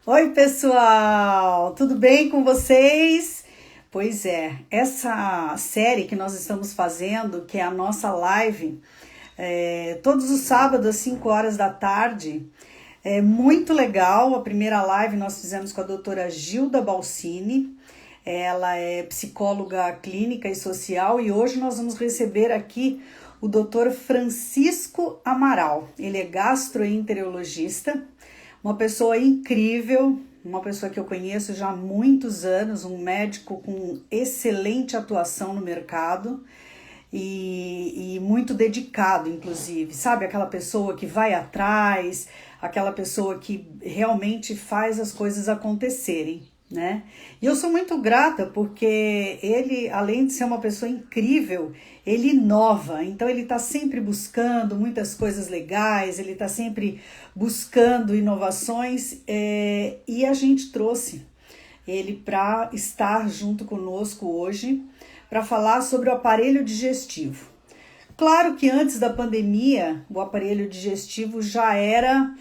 Oi, pessoal! Tudo bem com vocês? Pois é, essa série que nós estamos fazendo, que é a nossa live, todos os sábados às 5 horas da tarde, é muito legal. A primeira live nós fizemos com a doutora Gilda Balsini. Ela é psicóloga clínica e social e hoje nós vamos receber aqui o doutor Francisco Amaral. Ele é gastroenterologista, uma pessoa incrível, uma pessoa que eu conheço já há muitos anos, um médico com excelente atuação no mercado e muito dedicado, inclusive. Sabe, aquela pessoa que vai atrás, aquela pessoa que realmente faz as coisas acontecerem, né? E eu sou muito grata porque ele, além de ser uma pessoa incrível, ele inova, então ele está sempre buscando muitas coisas legais, ele está sempre buscando inovações, e a gente trouxe ele para estar junto conosco hoje para falar sobre o aparelho digestivo. Claro que antes da pandemia, o aparelho digestivo já era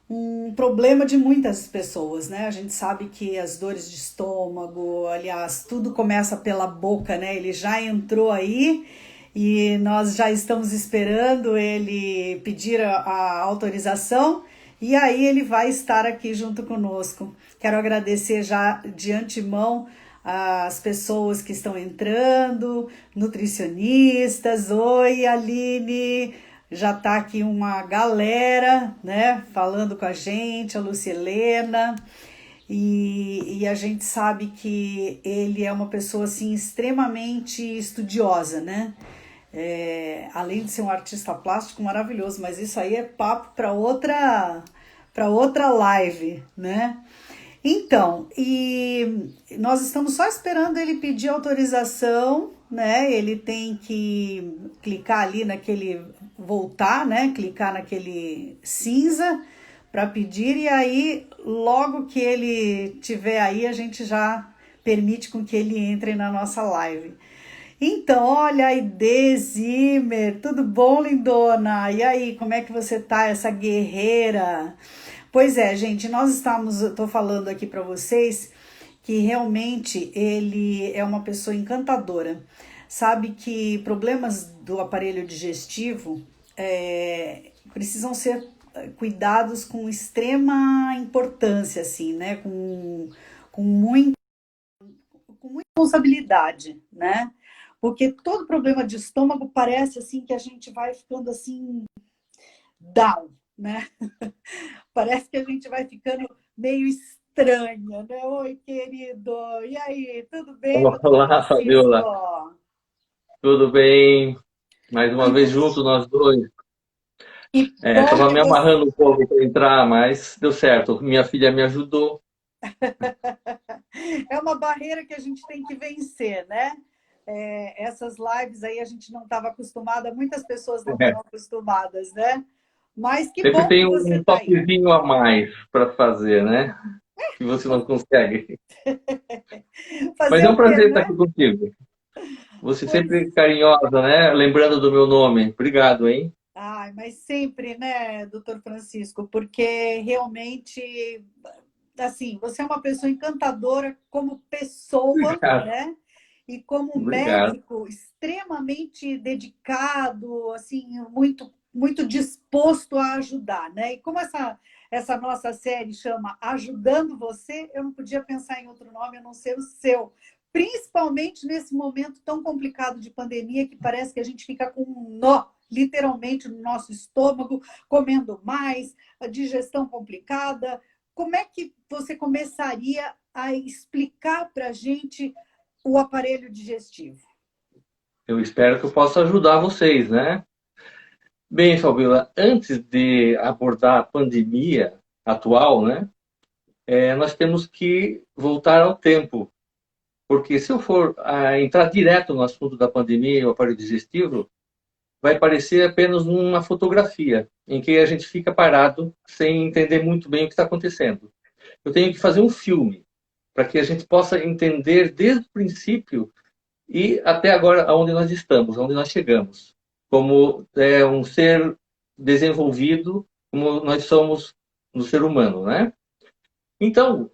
um problema de muitas pessoas, né? A gente sabe que as dores de estômago, aliás, tudo começa pela boca, né? Ele já entrou aí e nós já estamos esperando ele pedir a autorização e aí ele vai estar aqui junto conosco. Quero agradecer já de antemão as pessoas que estão entrando, nutricionistas. Oi, Aline! Já tá aqui uma galera, né, falando com a gente, a Lucilena, e a gente sabe que ele é uma pessoa, assim, extremamente estudiosa, né? Além de ser um artista plástico maravilhoso, mas isso aí é papo para outra live, né? Então, e nós estamos só esperando ele pedir autorização, né? Ele tem que clicar ali naquele voltar, né? Clicar naquele cinza para pedir e aí logo que ele tiver aí a gente já permite com que ele entre na nossa live. Então, olha aí, Zimmer, tudo bom, lindona? E aí, como é que você tá, essa guerreira? Pois é, gente, eu tô falando aqui para vocês que realmente ele é uma pessoa encantadora. Sabe que problemas do aparelho digestivo precisam ser cuidados com extrema importância, assim, né? Com muita responsabilidade, né? Porque todo problema de estômago parece assim que a gente vai ficando assim down, né? Parece que a gente vai ficando meio estranha, né? Oi, querido. E aí, tudo bem, doutor Olá, Francisco? Fabiola. Tudo bem? Mais uma Que, vez juntos nós dois. que bom Tava que me você. amarrando um pouco para entrar, mas deu certo. Minha filha me ajudou. É uma barreira que a gente tem que vencer, né? Essas lives aí a gente não estava acostumada, muitas pessoas não É, estão acostumadas, né? Mas que sempre bom que tem você um está aí. toquezinho a mais para fazer, né? Que você não consegue. Mas Fazer é um o quê, prazer estar aqui né? contigo. Você sempre Pois. carinhosa, né? Lembrando do meu nome. Obrigado, hein? Ai, mas sempre, né, doutor Francisco, porque realmente, assim, você é uma pessoa encantadora como pessoa, Obrigado. né? E como Obrigado. médico extremamente dedicado, assim, muito disposto a ajudar, né? E como essa nossa série chama Ajudando Você, eu não podia pensar em outro nome a não ser o seu. Principalmente nesse momento tão complicado de pandemia que parece que a gente fica com um nó literalmente no nosso estômago, comendo mais, a digestão complicada. Como é que você começaria a explicar para a gente o aparelho digestivo? Eu espero que eu possa ajudar vocês, né? Bem, Fabiola, antes de abordar a pandemia atual, né? Nós temos que voltar ao tempo, porque se eu for entrar direto no assunto da pandemia e o aparelho digestivo, vai parecer apenas uma fotografia, em que a gente fica parado sem entender muito bem o que está acontecendo. Eu tenho que fazer um filme, para que a gente possa entender desde o princípio e até agora aonde nós estamos, aonde nós chegamos, como um ser desenvolvido, como nós somos no ser humano, né? Então,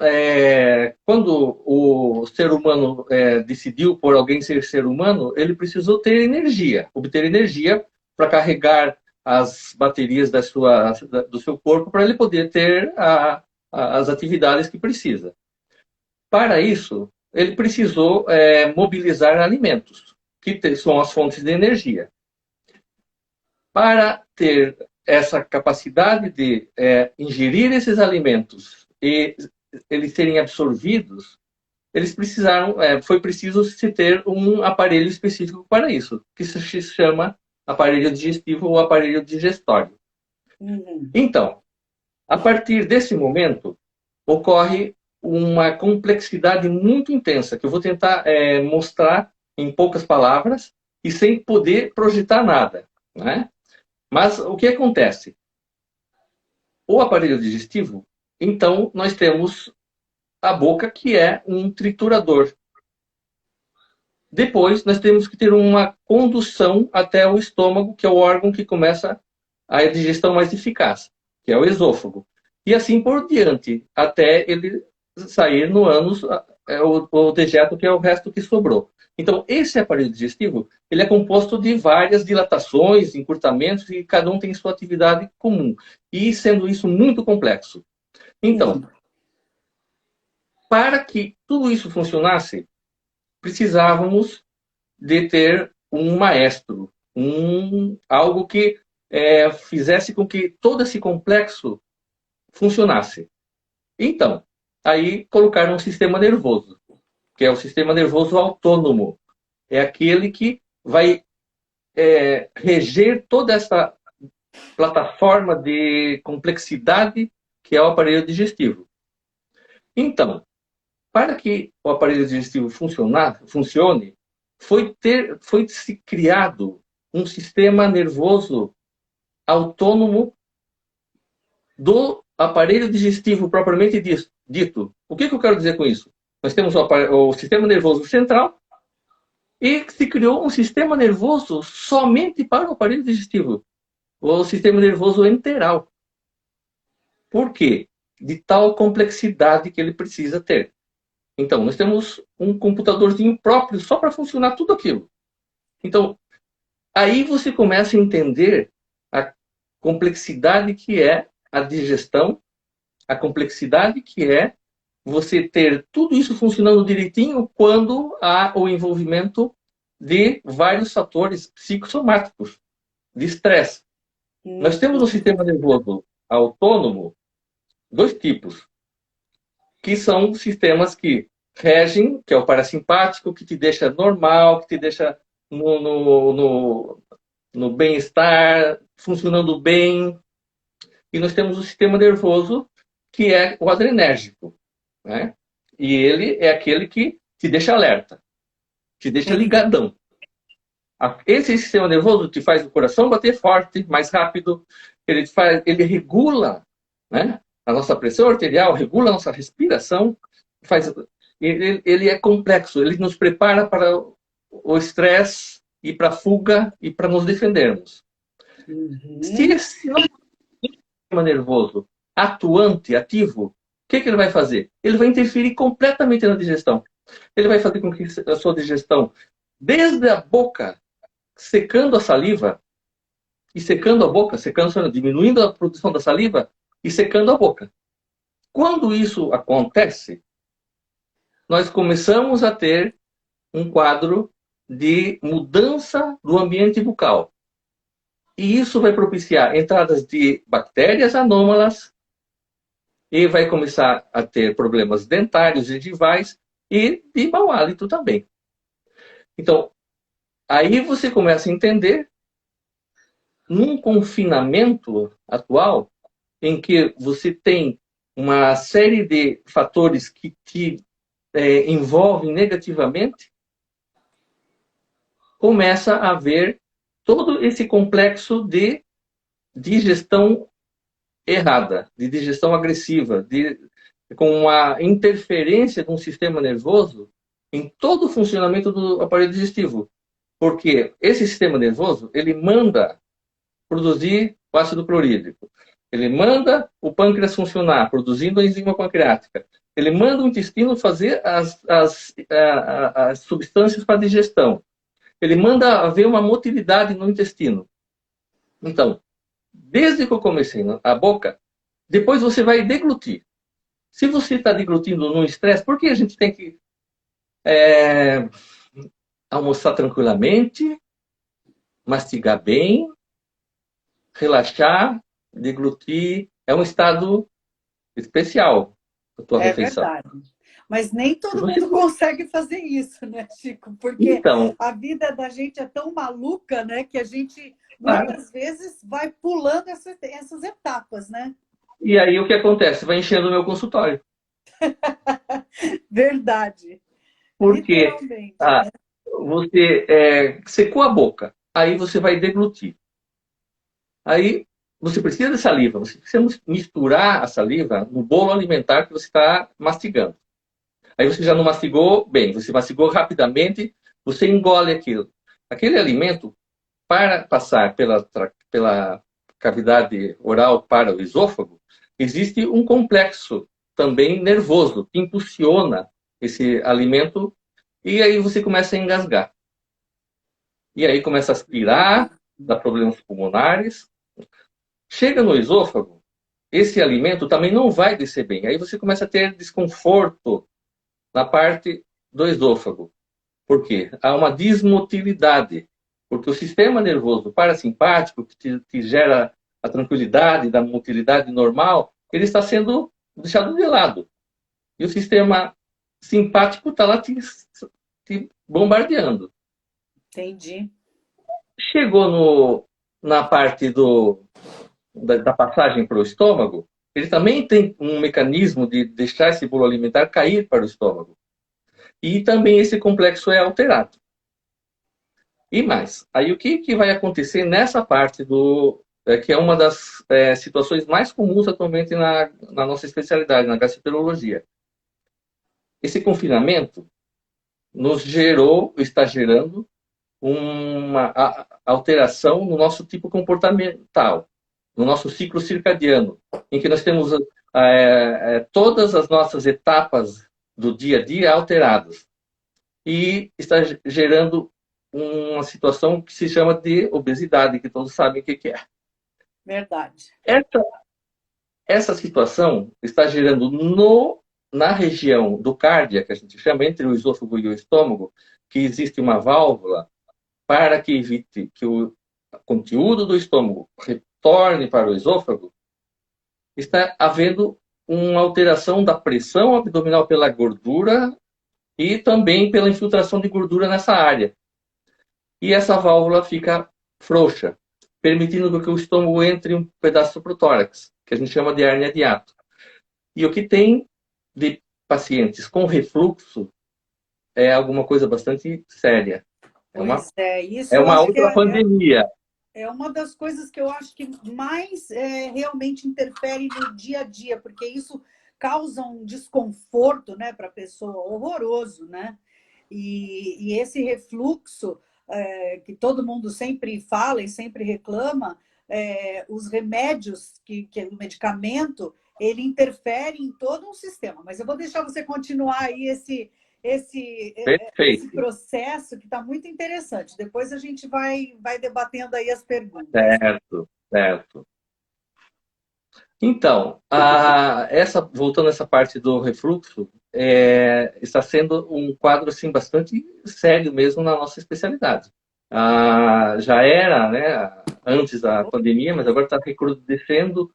quando o ser humano decidiu por alguém ser humano, ele precisou ter energia, obter energia para carregar as baterias do seu corpo para ele poder ter as atividades que precisa. Para isso, ele precisou mobilizar alimentos, que são as fontes de energia. Para ter essa capacidade de ingerir esses alimentos e eles serem absorvidos, foi preciso se ter um aparelho específico para isso, que se chama aparelho digestivo ou aparelho digestório. Então, a partir desse momento, ocorre uma complexidade muito intensa, que eu vou tentar mostrar em poucas palavras e sem poder projetar nada, né? Mas o que acontece? O aparelho digestivo, então, nós temos a boca, que é um triturador. Depois, nós temos que ter uma condução até o estômago, que é o órgão que começa a digestão mais eficaz, que é o esôfago. E assim por diante, até ele sair no ânus o dejeto, que é o resto que sobrou. Então, esse aparelho digestivo, ele é composto de várias dilatações, encurtamentos, e cada um tem sua atividade comum. E sendo isso muito complexo. Então, para que tudo isso funcionasse, precisávamos de ter um maestro, algo que fizesse com que todo esse complexo funcionasse. Então, aí colocaram um sistema nervoso, que é o sistema nervoso autônomo. É aquele que vai reger toda essa plataforma de complexidade que é o aparelho digestivo. Então, para que o aparelho digestivo funcione, foi-se criado um sistema nervoso autônomo do aparelho digestivo propriamente dito. O que eu quero dizer com isso? Nós temos o sistema nervoso central e se criou um sistema nervoso somente para o aparelho digestivo, o sistema nervoso enteral. Por quê? De tal complexidade que ele precisa ter. Então, nós temos um computadorzinho próprio só para funcionar tudo aquilo. Então, aí você começa a entender a complexidade que é a digestão, a complexidade que é você ter tudo isso funcionando direitinho quando há o envolvimento de vários fatores psicossomáticos, de estresse. Nós temos no sistema nervoso autônomo dois tipos, que são sistemas que regem, que é o parasimpático, que te deixa normal, que te deixa no bem-estar, funcionando bem. E nós temos o sistema nervoso, que é o adrenérgico, né? E ele é aquele que te deixa alerta, te deixa ligadão. Esse sistema nervoso te faz o coração bater forte, mais rápido, ele regula, né, a nossa pressão arterial, regula a nossa respiração, ele é complexo, ele nos prepara para o estresse e para a fuga e para nos defendermos. Se esse sistema nervoso atuante, ativo, o que ele vai fazer? Ele vai interferir completamente na digestão. Ele vai fazer com que a sua digestão, desde a boca, secando a saliva e secando a boca, diminuindo a produção da saliva e secando a boca. Quando isso acontece, nós começamos a ter um quadro de mudança do ambiente bucal. E isso vai propiciar entradas de bactérias anômalas e vai começar a ter problemas dentários, gengivais e de mau hálito também. Então, aí você começa a entender, num confinamento atual, em que você tem uma série de fatores que te envolvem negativamente, começa a haver todo esse complexo de digestão errada, de digestão agressiva, com a interferência de um sistema nervoso em todo o funcionamento do aparelho digestivo. Porque esse sistema nervoso, ele manda produzir o ácido clorídrico. Ele manda o pâncreas funcionar, produzindo a enzima pancreática. Ele manda o intestino fazer as substâncias para digestão. Ele manda haver uma motilidade no intestino. Então, desde que eu comecei a boca, depois você vai deglutir. Se você está deglutindo num estresse, por que a gente tem que almoçar tranquilamente, mastigar bem, relaxar, deglutir? É um estado especial a tua É refeição. verdade. Mas nem todo Você... mundo consegue fazer isso, né, Chico? Porque Então, a vida da gente é tão maluca, né, que a gente claro. muitas vezes vai pulando essas etapas, né? E aí o que acontece? Vai enchendo o meu consultório. Verdade. Porque Literalmente, né? você secou a boca, aí você vai deglutir. Aí você precisa de saliva, você precisa misturar a saliva no bolo alimentar que você está mastigando. Aí você já não mastigou bem, você mastigou rapidamente, você engole aquilo. Aquele alimento, para passar pela cavidade oral para o esôfago, existe um complexo também nervoso que impulsiona esse alimento e aí você começa a engasgar. E aí começa a aspirar, dá problemas pulmonares. Chega no esôfago, esse alimento também não vai descer bem. Aí você começa a ter desconforto na parte do esôfago. Por quê? Há uma dismotilidade. Porque o sistema nervoso parasimpático, que te gera a tranquilidade da motilidade normal, ele está sendo deixado de lado. E o sistema simpático está lá te bombardeando. Entendi. Chegou na parte da passagem para o estômago, ele também tem um mecanismo de deixar esse bolo alimentar cair para o estômago. E também esse complexo é alterado. E mais, aí o que vai acontecer nessa parte que é uma das situações mais comuns atualmente na nossa especialidade, na gastroenterologia. Esse confinamento está gerando uma alteração no nosso tipo comportamental, no nosso ciclo circadiano, em que nós temos todas as nossas etapas do dia a dia alteradas. E está gerando uma situação que se chama de obesidade, que todos sabem o que é. Verdade. Essa situação está gerando na região do cárdia, que a gente chama entre o esôfago e o estômago, que existe uma válvula para que evite que o conteúdo do estômago retorne para o esôfago, está havendo uma alteração da pressão abdominal pela gordura e também pela infiltração de gordura nessa área. E essa válvula fica frouxa, permitindo que o estômago entre um pedaço para o tórax, que a gente chama de hérnia de hiato. E o que tem de pacientes com refluxo é alguma coisa bastante séria. Pois é, isso É eu uma acho que outra pandemia. é uma das coisas que eu acho que mais realmente interfere no dia a dia, porque isso causa um desconforto, né, para a pessoa horroroso, né? E esse refluxo que todo mundo sempre fala e sempre reclama, os remédios, o medicamento, ele interfere em todo um sistema. Mas eu vou deixar você continuar aí esse Perfeito. processo que está muito interessante. Depois a gente vai debatendo aí as perguntas. Certo, certo. Então, voltando a essa parte do refluxo, está sendo um quadro assim, bastante sério mesmo na nossa especialidade. Já era, né, antes da pandemia, mas agora está recrudescendo.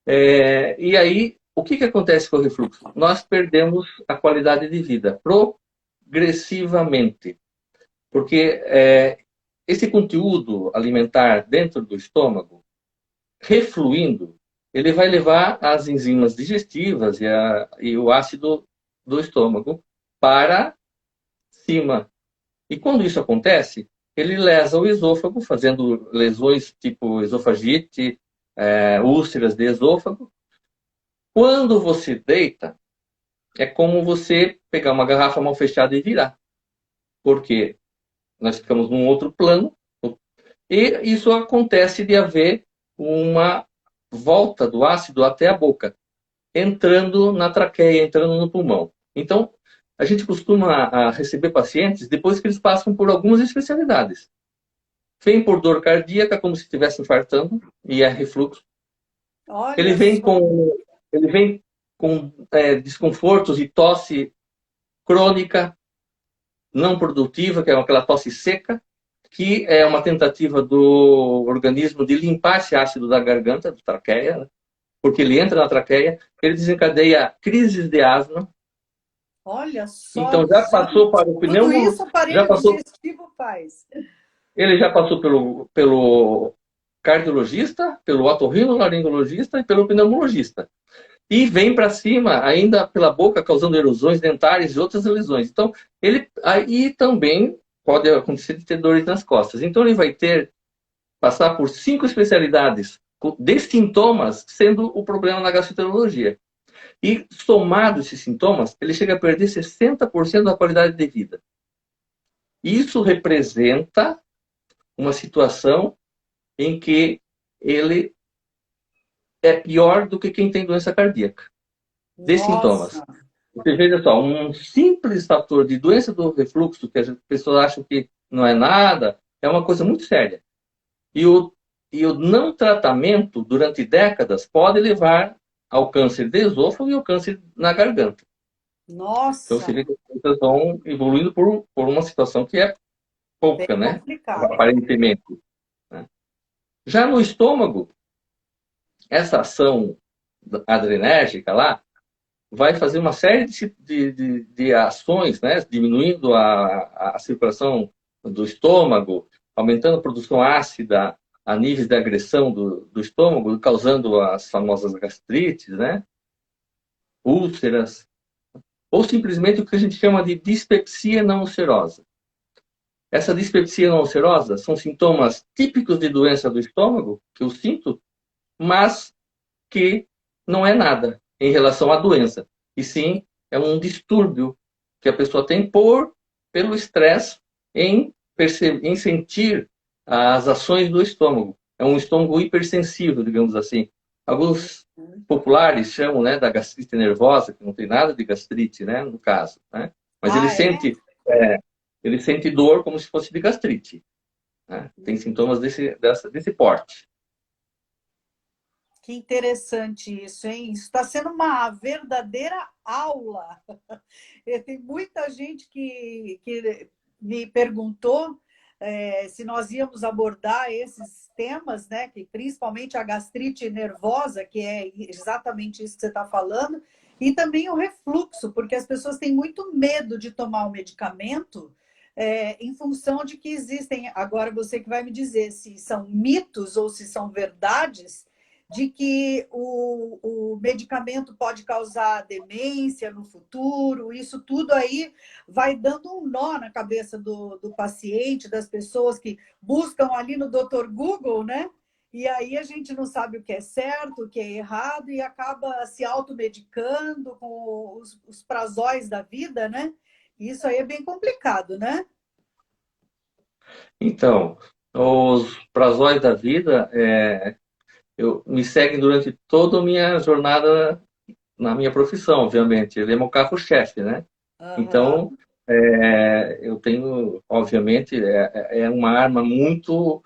E aí, o que acontece com o refluxo? Nós perdemos a qualidade de vida progressivamente, porque esse conteúdo alimentar dentro do estômago, refluindo, ele vai levar as enzimas digestivas e o ácido do estômago para cima. E quando isso acontece, ele lesa o esôfago, fazendo lesões tipo esofagite, úlceras de esôfago. Quando você deita, é como você pegar uma garrafa mal fechada e virar. Porque nós ficamos num outro plano, e isso acontece de haver uma volta do ácido até a boca, entrando na traqueia, entrando no pulmão. Então, a gente costuma receber pacientes depois que eles passam por algumas especialidades. Vem por dor cardíaca, como se estivesse infartando, e é refluxo. Ele Olha vem só. com, ele vem com desconfortos e tosse crônica, não produtiva, que é aquela tosse seca, que é uma tentativa do organismo de limpar esse ácido da garganta, da traqueia, né? Porque ele entra na traqueia, ele desencadeia crises de asma. Olha só, Então já passou gente. para o Tudo pneumologista, isso o já aparelho passou, digestivo faz. ele já passou pelo cardiologista, pelo otorrinolaringologista e pelo pneumologista. E vem para cima ainda pela boca, causando erosões dentárias e outras lesões. Então, ele aí também pode acontecer de ter dores nas costas. Então, ele vai passar por 5 especialidades de sintomas, sendo o problema na gastroenterologia. E, somado esses sintomas, ele chega a perder 60% da qualidade de vida. Isso representa uma situação em que ele é pior do que quem tem doença cardíaca, de sintomas. Nossa, Você veja só, um simples fator de doença do refluxo, que as pessoas acham que não é nada, é uma coisa muito séria. E o não tratamento, durante décadas, pode levar ao câncer de esôfago e ao câncer na garganta. Então, você nossa, vê que as coisas vão evoluindo por uma situação que é bem pouca, né? complicado. Aparentemente. Né? Já no estômago, essa ação adrenérgica lá vai fazer uma série de ações, né? Diminuindo a circulação do estômago, aumentando a produção ácida a níveis de agressão do estômago, causando as famosas gastrites, né? Úlceras, ou simplesmente o que a gente chama de dispepsia não ulcerosa. Essa dispepsia não ulcerosa são sintomas típicos de doença do estômago, que eu sinto, mas que não é nada em relação à doença. E sim, é um distúrbio que a pessoa tem pelo estresse em sentir as ações do estômago. É um estômago hipersensível, digamos assim. Alguns populares chamam, né, da gastrite nervosa, que não tem nada de gastrite, né, no caso, né? Mas Ah, é? é, ele sente dor como se fosse de gastrite, né? Tem sintomas desse porte. Que interessante isso, hein? Isso está sendo uma verdadeira aula. Tem muita gente que me perguntou se nós íamos abordar esses temas, né? Que principalmente a gastrite nervosa, que é exatamente isso que você está falando, e também o refluxo, porque as pessoas têm muito medo de tomar o medicamento em função de que existem. Agora você que vai me dizer se são mitos ou se são verdades de que o medicamento pode causar demência no futuro, isso tudo aí vai dando um nó na cabeça do paciente, das pessoas que buscam ali no Dr. Google, né? E aí a gente não sabe o que é certo, o que é errado, e acaba se automedicando com os prazóis da vida, né? Isso aí é bem complicado, né? Então, os prazóis da vida me seguem durante toda a minha jornada na minha profissão, obviamente. Ele é meu carro-chefe, né? Então, Aham. eu tenho, obviamente, é uma arma muito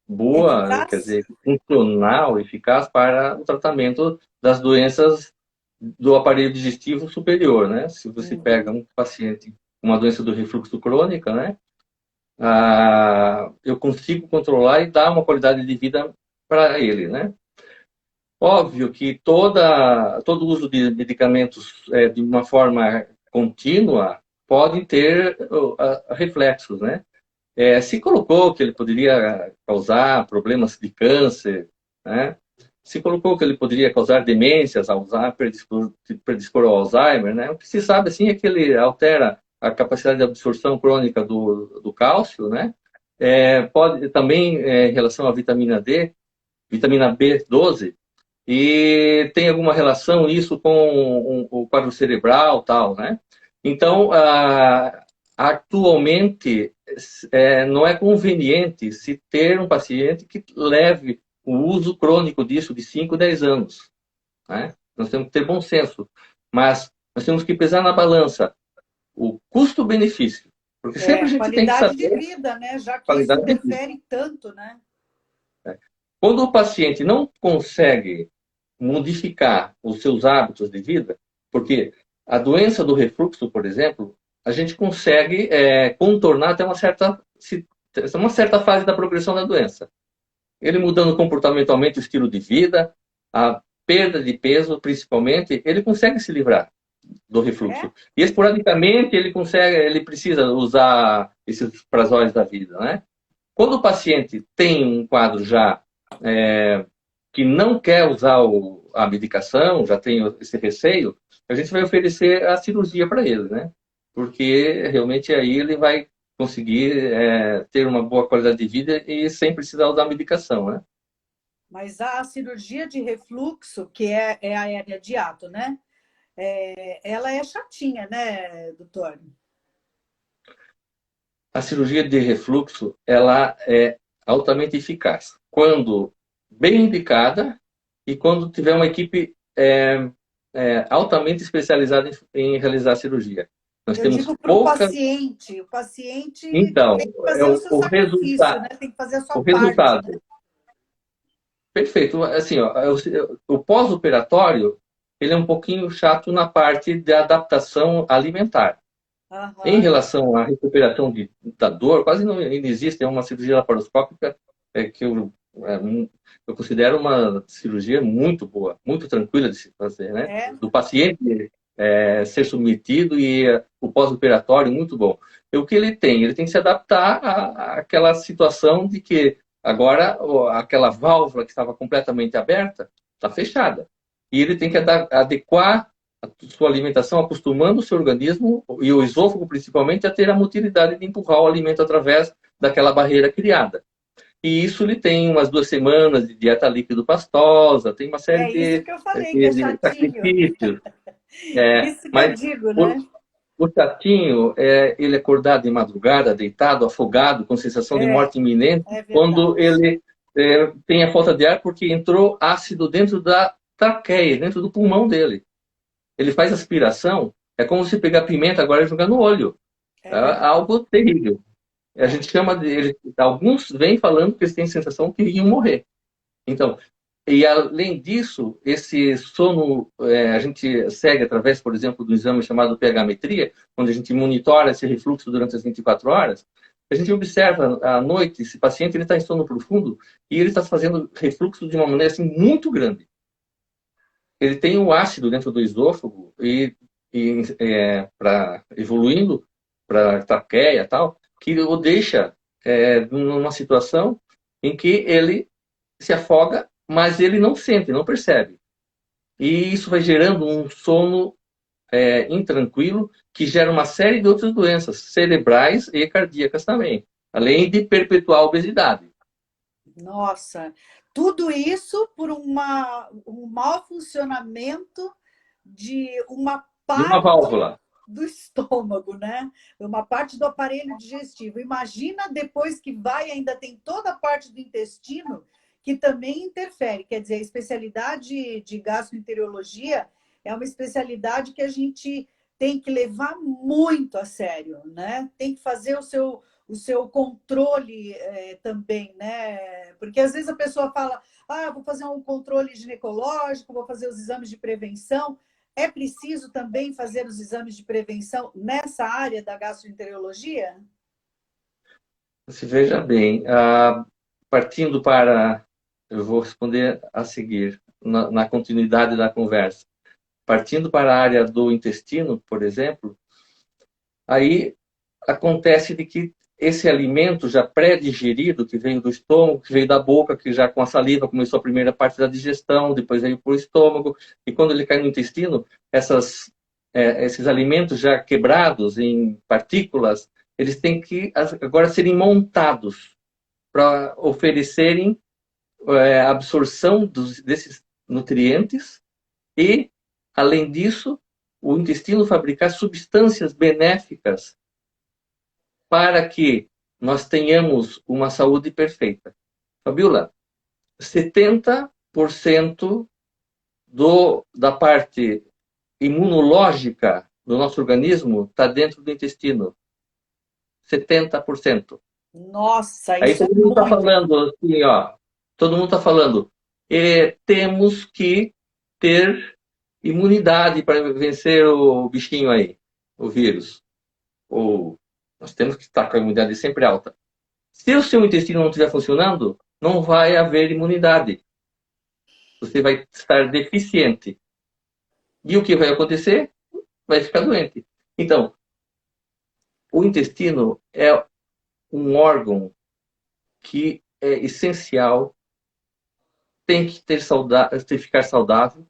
boa, quer Eficaz? dizer, funcional, eficaz para o tratamento das doenças do aparelho digestivo superior, né? Se você pega Uhum. um paciente com uma doença do refluxo crônica, né? Eu consigo controlar e dar uma qualidade de vida para ele, né? Óbvio que todo uso de medicamentos de uma forma contínua pode ter reflexos, né? Se colocou que ele poderia causar problemas de câncer, né? Se colocou que ele poderia causar demências, predispor ao Alzheimer, né? O que se sabe, assim, é que ele altera a capacidade de absorção crônica do cálcio, né? Pode também, em relação à vitamina D, vitamina B12, e tem alguma relação isso com o quadro cerebral, tal, né? Então, atualmente, não é conveniente se ter um paciente que leve o uso crônico disso de 5, 10 anos. Né? Nós temos que ter bom senso, mas nós temos que pesar na balança o custo-benefício, porque sempre a gente tem que Qualidade de saber vida, né? Já a que isso qualidade de vida. interfere tanto, né? Quando o paciente não consegue modificar os seus hábitos de vida, porque a doença do refluxo, por exemplo, a gente consegue contornar até uma certa fase da progressão da doença. Ele mudando comportamentalmente o estilo de vida, a perda de peso, principalmente, ele consegue se livrar do refluxo. E esporadicamente ele precisa usar esses prazóis da vida, né? Quando o paciente tem um quadro já que não quer usar a medicação, já tem esse receio, a gente vai oferecer a cirurgia para ele, né? Porque realmente aí ele vai conseguir ter uma boa qualidade de vida e sem precisar usar a medicação, né? Mas a cirurgia de refluxo, que é a hérnia de hiato, né? Ela é chatinha, né, doutor? A cirurgia de refluxo, ela é altamente eficaz quando bem indicada e quando tiver uma equipe altamente especializada em realizar a cirurgia. Nós Eu temos digo para poucas. o paciente Então, tem que é fazer o seu o sacrifício, né? resultado. Tem que fazer a O sua parte, né? resultado. Perfeito. Assim, ó, o pós-operatório, ele é um pouquinho chato na parte da adaptação alimentar. Em Aham. relação à recuperação da dor, quase não existe. É uma cirurgia laparoscópica que eu considero uma cirurgia muito boa, muito tranquila de se fazer, né? É. Do paciente ser submetido e o pós-operatório muito bom. E o que ele tem? Ele tem que se adaptar àquela situação de que agora aquela válvula que estava completamente aberta está fechada. E ele tem que adequar a sua alimentação, acostumando o seu organismo, e o esôfago principalmente, a ter a motilidade de empurrar o alimento através daquela barreira criada. E isso ele tem umas 2 semanas de dieta líquido-pastosa, tem uma série É isso que eu falei, que é de chatinho. sacrifícios. Isso que eu Mas digo, o, né? o chatinho, ele acordado de madrugada, deitado, afogado, com sensação de morte iminente, É quando verdade. ele tem a falta de ar porque entrou ácido dentro da traqueia, dentro do pulmão dele. Ele faz aspiração, é como se pegar pimenta agora e jogar no olho. É É verdade. algo terrível. A gente chama alguns vêm falando que eles têm a sensação que iam morrer. Então, e além disso, esse sono a gente segue através, por exemplo, do exame chamado pH-metria, onde a gente monitora esse refluxo durante as 24 horas. A gente observa à noite esse paciente ele está em sono profundo e ele está fazendo refluxo de uma maneira assim muito grande. Ele tem o ácido dentro do esôfago para evoluindo para traqueia e tal, que o deixa numa situação em que ele se afoga, mas ele não sente, não percebe. E isso vai gerando um sono intranquilo que gera uma série de outras doenças cerebrais e cardíacas também, além de perpetuar a obesidade. Nossa, tudo isso por um mau funcionamento de uma De uma parte válvula. do estômago, né? Uma parte do aparelho digestivo. Imagina depois que vai, ainda tem toda a parte do intestino que também interfere. Quer dizer, a especialidade de gastroenterologia é uma especialidade que a gente tem que levar muito a sério, né? Tem que fazer o seu controle também, né? Porque às vezes a pessoa fala, vou fazer um controle ginecológico, vou fazer os exames de prevenção. É preciso também fazer os exames de prevenção nessa área da gastroenterologia? Se veja bem, partindo para. Eu vou responder a seguir, na continuidade da conversa. Partindo para a área do intestino, por exemplo, aí acontece de que esse alimento já pré-digerido, que veio do estômago, que veio da boca, que já com a saliva começou a primeira parte da digestão, depois veio para o estômago, e quando ele cai no intestino, esses alimentos já quebrados em partículas, eles têm que agora serem montados para oferecerem absorção desses nutrientes e, além disso, o intestino fabricar substâncias benéficas para que nós tenhamos uma saúde perfeita. Fabiola, 70% da parte imunológica do nosso organismo está dentro do intestino. 70%. Nossa, Aí isso é todo mundo está muito. falando assim, ó. Todo mundo está falando. Temos que ter imunidade para vencer o bichinho aí, o vírus. Ou nós temos que estar com a imunidade sempre alta. Se o seu intestino não estiver funcionando, não vai haver imunidade. Você vai estar deficiente. E o que vai acontecer? Vai ficar doente. Então, o intestino é um órgão que é essencial, tem que tem que ficar saudável,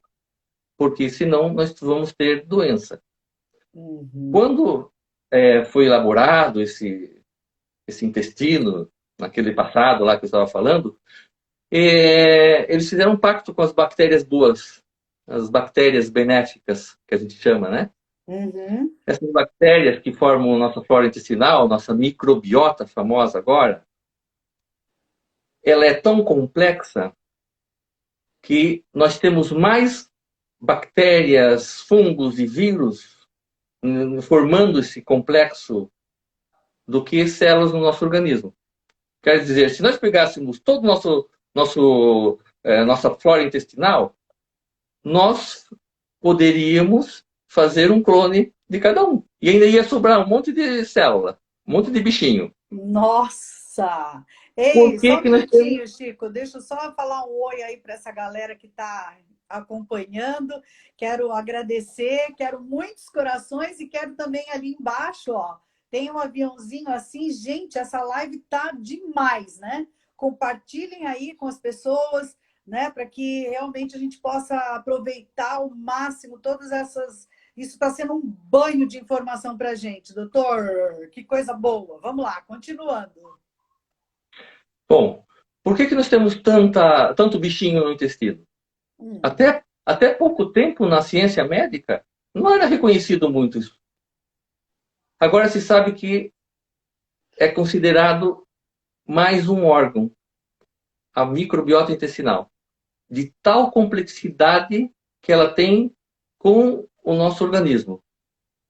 porque senão nós vamos ter doença. Uhum. Quando foi elaborado esse intestino, naquele passado lá que eu estava falando, eles fizeram um pacto com as bactérias boas, as bactérias benéficas, que a gente chama, né? Uhum. Essas bactérias que formam nossa flora intestinal, nossa microbiota famosa agora, ela é tão complexa que nós temos mais bactérias, fungos e vírus formando esse complexo do que células no nosso organismo. Quer dizer, se nós pegássemos todo o nossa flora intestinal, nós poderíamos fazer um clone de cada um. E ainda ia sobrar um monte de célula, um monte de bichinho. Nossa! Por Ei, que só um que nós temos... minutinho, Chico. Deixa eu só falar um oi aí para essa galera que está acompanhando. Quero agradecer, quero muitos corações e quero também ali embaixo, ó. Tem um aviãozinho assim, gente, essa live tá demais, né? Compartilhem aí com as pessoas, né, para que realmente a gente possa aproveitar ao máximo todas essas. Isso está sendo um banho de informação para a gente, doutor. Que coisa boa. Vamos lá, continuando. Bom, por que que nós temos tanto bichinho no intestino? Hum, Até pouco tempo na ciência médica não era reconhecido muito isso. Agora se sabe que é considerado mais um órgão, a microbiota intestinal, de tal complexidade que ela tem com o nosso organismo.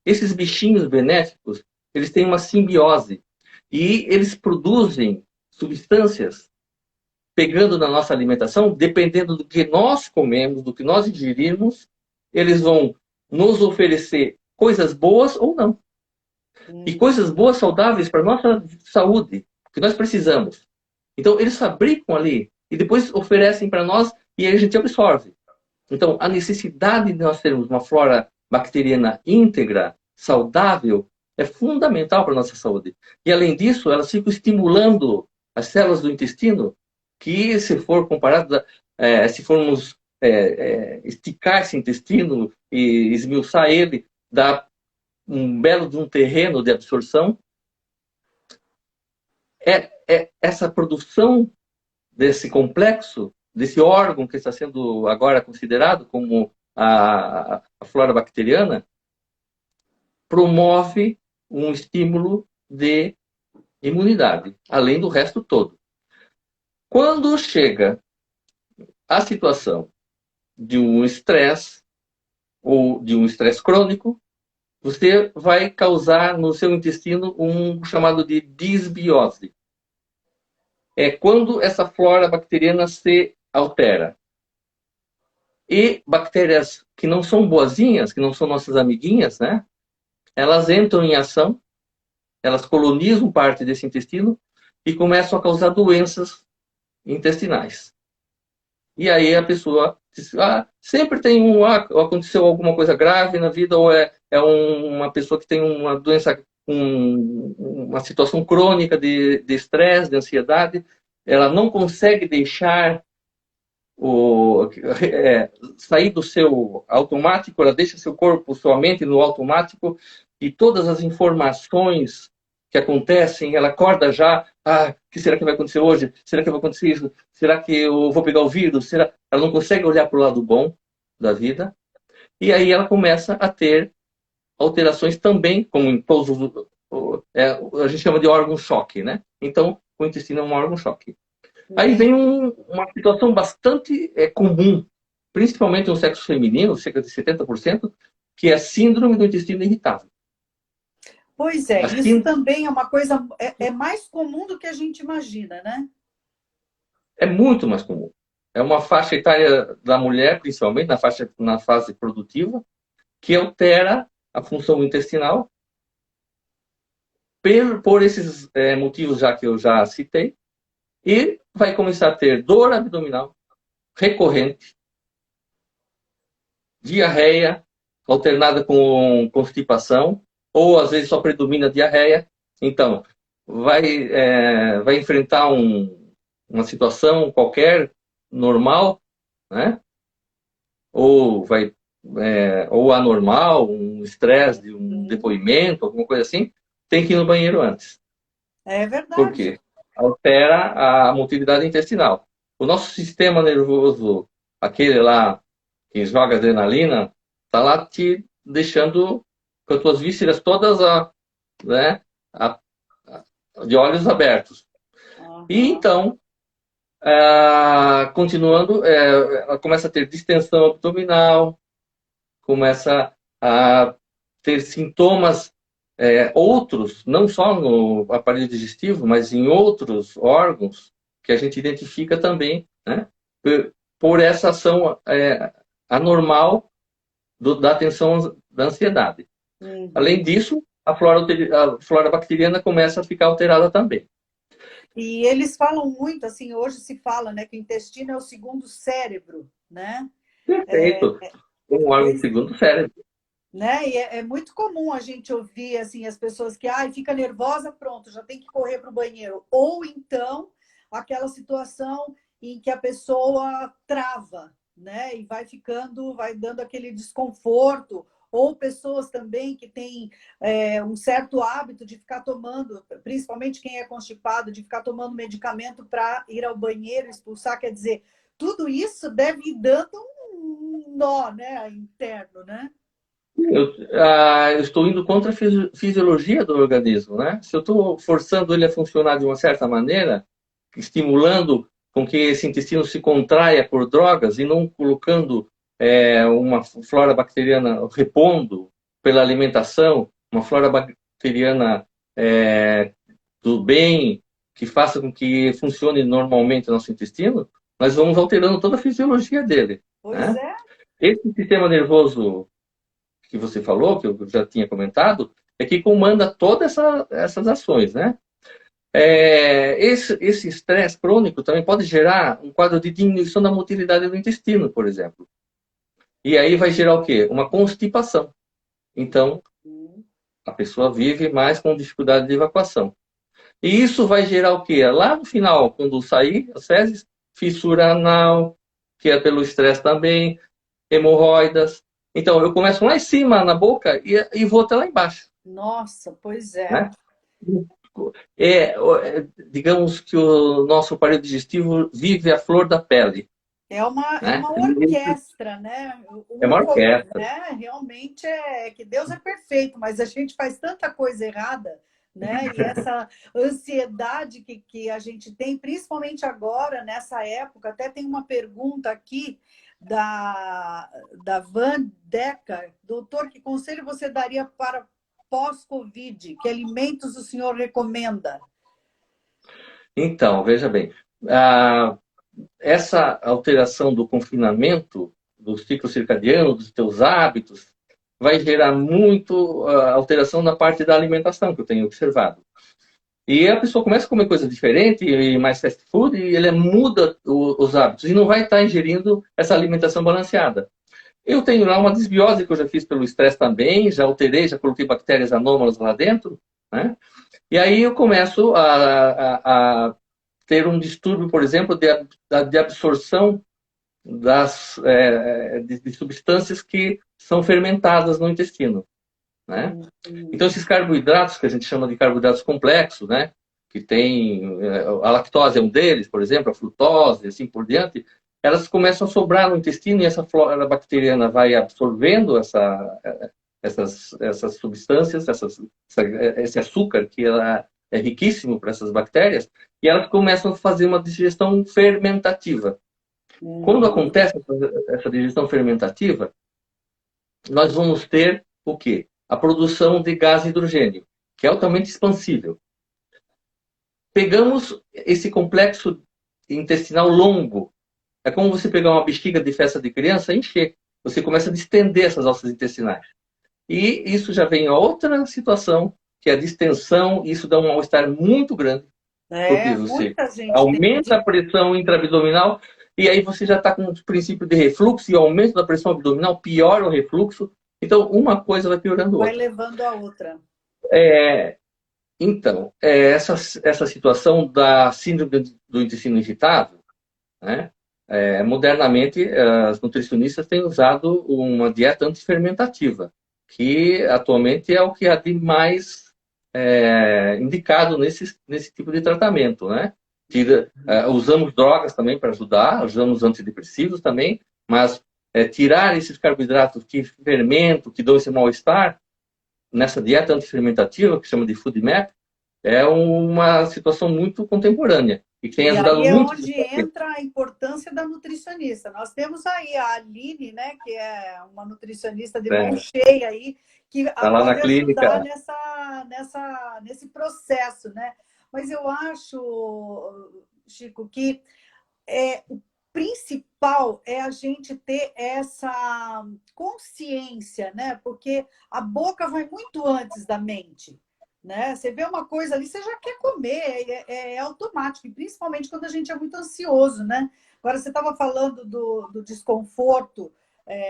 Esses bichinhos benéficos, eles têm uma simbiose e eles produzem substâncias pegando na nossa alimentação, dependendo do que nós comemos, do que nós ingerimos, eles vão nos oferecer coisas boas ou não. E hum. coisas boas, saudáveis para a nossa saúde, que nós precisamos. Então, eles fabricam ali e depois oferecem para nós e a gente absorve. Então, a necessidade de nós termos uma flora bacteriana íntegra, saudável, é fundamental para a nossa saúde. E, além disso, elas ficam estimulando as células do intestino, que, se for comparado, se formos esticar esse intestino e esmiuçar ele, dá um belo de um terreno de absorção. Essa produção desse complexo, desse órgão que está sendo agora considerado como a flora bacteriana, promove um estímulo de imunidade, além do resto todo. Quando chega a situação de um estresse ou de um estresse crônico, você vai causar no seu intestino um chamado de disbiose. É quando essa flora bacteriana se altera. E bactérias que não são boazinhas, que não são nossas amiguinhas, né? Elas entram em ação, elas colonizam parte desse intestino e começam a causar doenças intestinais. E aí a pessoa diz, sempre tem aconteceu alguma coisa grave na vida, ou uma pessoa que tem uma doença, uma situação crônica de estresse, de ansiedade, ela não consegue deixar sair do seu automático, ela deixa seu corpo, sua mente no automático, e todas as informações que acontecem, ela acorda já, o que será que vai acontecer hoje? Será que vai acontecer isso? Será que eu vou pegar o vírus? Ela não consegue olhar para o lado bom da vida, e aí ela começa a ter alterações também, como em todos a gente chama de órgão-choque, né? Então, o intestino é um órgão-choque. Aí Uhum. vem uma situação bastante comum, principalmente no sexo feminino, cerca de 70%, que é a síndrome do intestino irritável. Pois é, A isso síndrome também é uma coisa, é mais comum do que a gente imagina, né? é muito mais comum. É uma faixa etária da mulher, principalmente na fase produtiva, que altera a função intestinal por esses motivos já que eu já citei, e vai começar a ter dor abdominal recorrente, diarreia alternada com constipação, ou às vezes só predomina diarreia. Então, vai enfrentar uma situação qualquer normal, né? Ou ou anormal, um estresse de um Uhum. depoimento, alguma coisa assim, tem que ir no banheiro antes. É Por verdade. quê? Altera a motilidade intestinal. O nosso sistema nervoso, aquele lá que joga adrenalina, está lá te deixando com as tuas vísceras todas né, a, de olhos abertos. E Aham. então, continuando, ela começa a ter distensão abdominal, começa a ter sintomas outros, não só no aparelho digestivo, mas em outros órgãos que a gente identifica também, né, por essa ação anormal da tensão da ansiedade. Além Uhum. disso, a flora bacteriana começa a ficar alterada também. E eles falam muito, assim, hoje se fala, né, que o intestino é o segundo cérebro, né? Perfeito. Um órgão Pois, segundo o cérebro. né? E é muito comum a gente ouvir, assim, as pessoas que, ai, fica nervosa, pronto, já tem que correr para o banheiro. Ou então, aquela situação em que a pessoa trava, né? E vai ficando, vai dando aquele desconforto. Ou pessoas também que têm um certo hábito de ficar tomando, principalmente quem é constipado, de ficar tomando medicamento para ir ao banheiro, expulsar. Quer dizer, tudo isso deve ir dando um nó, né, interno, né? Eu estou indo contra a fisiologia do organismo, né? Se eu estou forçando ele a funcionar de uma certa maneira, estimulando com que esse intestino se contraia por drogas e não colocando uma flora bacteriana repondo pela alimentação, uma flora bacteriana do bem, que faça com que funcione normalmente o nosso intestino, nós vamos alterando toda a fisiologia dele, Pois né? é. Esse sistema nervoso que você falou, que eu já tinha comentado, é que comanda todas essas ações, né? Esse estresse crônico também pode gerar um quadro de diminuição da motilidade do intestino, por exemplo. E aí vai gerar o quê? Uma constipação. Então, a pessoa vive mais com dificuldade de evacuação. E isso vai gerar o quê? Lá no final, quando sair as fezes, fissura anal, que é pelo estresse também, hemorroidas. Então, eu começo lá em cima, na boca, e vou até lá embaixo, Nossa, pois é. né? Digamos que o nosso aparelho digestivo vive a flor da pele, É né? uma orquestra, né? É uma orquestra. Né? Realmente é que Deus é perfeito, mas a gente faz tanta coisa errada, né? E essa ansiedade que a gente tem, principalmente agora, nessa época, até tem uma pergunta aqui da Van Decker, doutor, que conselho você daria para pós-Covid? Que alimentos o senhor recomenda? Então, veja bem, ah, essa alteração do confinamento, do ciclo circadiano, dos teus hábitos, vai gerar muito alteração na parte da alimentação, que eu tenho observado. E a pessoa começa a comer coisa diferente, e mais fast food, e ele muda os hábitos, e não vai estar ingerindo essa alimentação balanceada. Eu tenho lá uma desbiose que eu já fiz pelo estresse também, já alterei, já coloquei bactérias anômalas lá dentro, né? E aí eu começo a ter um distúrbio, por exemplo, de absorção de substâncias que são fermentadas no intestino, né? Então, esses carboidratos, que a gente chama de carboidratos complexos, né? Que tem a lactose é um deles, por exemplo, a frutose, assim por diante, elas começam a sobrar no intestino e essa flora bacteriana vai absorvendo essas substâncias, esse açúcar que ela é riquíssimo para essas bactérias, e elas começam a fazer uma digestão fermentativa. Quando acontece essa digestão fermentativa, nós vamos ter o quê? A produção de gás hidrogênio, que é altamente expansível. Pegamos esse complexo intestinal longo. É como você pegar uma bexiga de festa de criança e encher. Você começa a distender essas alças intestinais. E isso já vem a outra situação, que é a distensão, e isso dá um mal-estar muito grande, porque você Muita gente tem. aumenta a pressão intraabdominal, e aí você já está com o princípio de refluxo, e o aumento da pressão abdominal piora o refluxo. Então, uma coisa vai piorando a outra. Vai levando a outra. Então, essa situação da síndrome do intestino irritável, né? Modernamente, as nutricionistas têm usado uma dieta antifermentativa, que atualmente é o que há de mais indicado nesse tipo de tratamento, né? Usamos drogas também para ajudar, usamos antidepressivos também, mas tirar esses carboidratos que fermentam, que dão esse mal-estar, nessa dieta antifermentativa, que chama de FoodMap, é uma situação muito contemporânea e que tem ajudado aí muito. Onde entra a importância da nutricionista. Nós temos aí a Aline, né, que é uma nutricionista de mão cheia aí, que tá lá na clínica. nesse processo, né? Mas eu acho, Chico, que o principal é a gente ter essa consciência, né? Porque a boca vai muito antes da mente. Né? Você vê uma coisa ali, você já quer comer, é automático, e principalmente quando a gente é muito ansioso, né? Agora, você estava falando do desconforto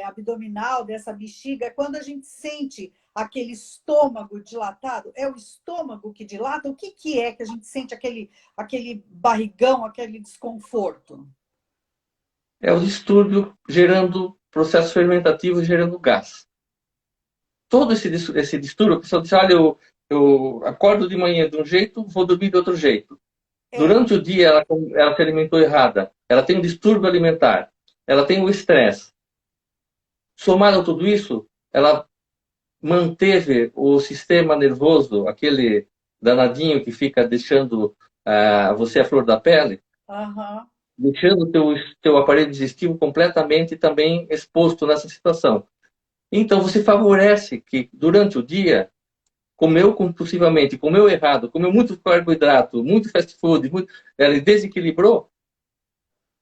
abdominal, dessa bexiga, quando a gente sente aquele estômago dilatado, é o estômago que dilata? O que é que a gente sente aquele barrigão, aquele desconforto? É o distúrbio gerando processo fermentativo, gerando gás. Todo esse distúrbio, a pessoa diz, olha, eu acordo de manhã de um jeito, vou dormir de outro jeito. Durante o dia, ela se alimentou errada. Ela tem um distúrbio alimentar. Ela tem o estresse. Somado a tudo isso, ela manteve o sistema nervoso, aquele danadinho que fica deixando você à flor da pele, deixando o teu aparelho digestivo completamente também exposto nessa situação. Então, você favorece que, durante o dia, comeu compulsivamente, comeu errado, comeu muito carboidrato, muito fast food, ela desequilibrou,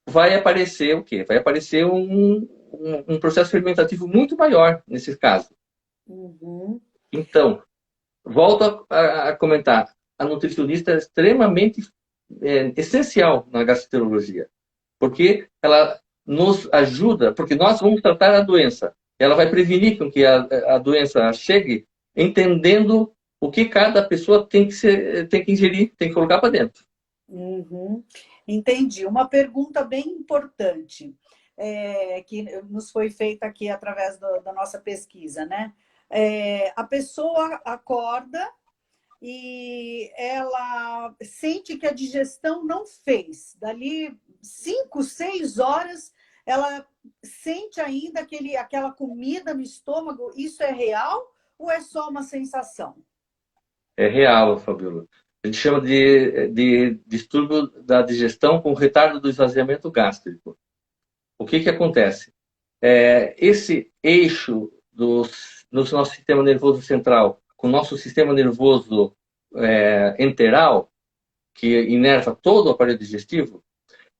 vai aparecer o quê? Vai aparecer um processo fermentativo muito maior nesse caso. Então, volto a comentar, a nutricionista é extremamente essencial na gastroenterologia, porque ela nos ajuda, porque nós vamos tratar a doença. Ela vai prevenir com que a doença chegue entendendo o que cada pessoa tem que ingerir, tem que colocar para dentro. Entendi. Uma pergunta bem importante que nos foi feita aqui através da nossa pesquisa, né? A pessoa acorda e ela sente que a digestão não fez. Dali 5, 6 horas, ela sente ainda aquela comida no estômago. Isso é real ou é só uma sensação? É real, Fabíola. A gente chama de distúrbio da digestão com retardo do esvaziamento gástrico. O que acontece? Esse eixo do nosso sistema nervoso central com o nosso sistema nervoso enteral, que inerva todo o aparelho digestivo,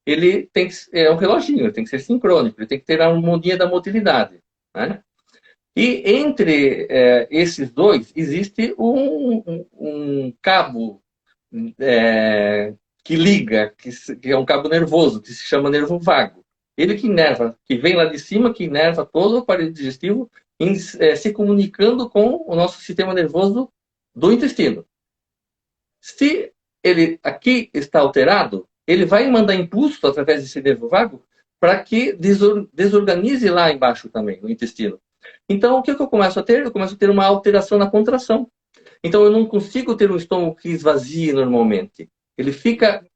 ele é um reloginho, ele tem que ser sincrônico, ele tem que ter a harmonia da motilidade, né? E entre esses dois existe um cabo que liga, que é um cabo nervoso, que se chama nervo vago. Ele que inerva, que vem lá de cima, que inerva todo o aparelho digestivo, se comunicando com o nosso sistema nervoso do intestino. Se ele aqui está alterado, ele vai mandar impulso através desse nervo vago para que desorganize lá embaixo também, no intestino. Então, o que eu começo a ter? Eu começo a ter uma alteração na contração. Então, eu não consigo ter um estômago que esvazie normalmente. Ele fica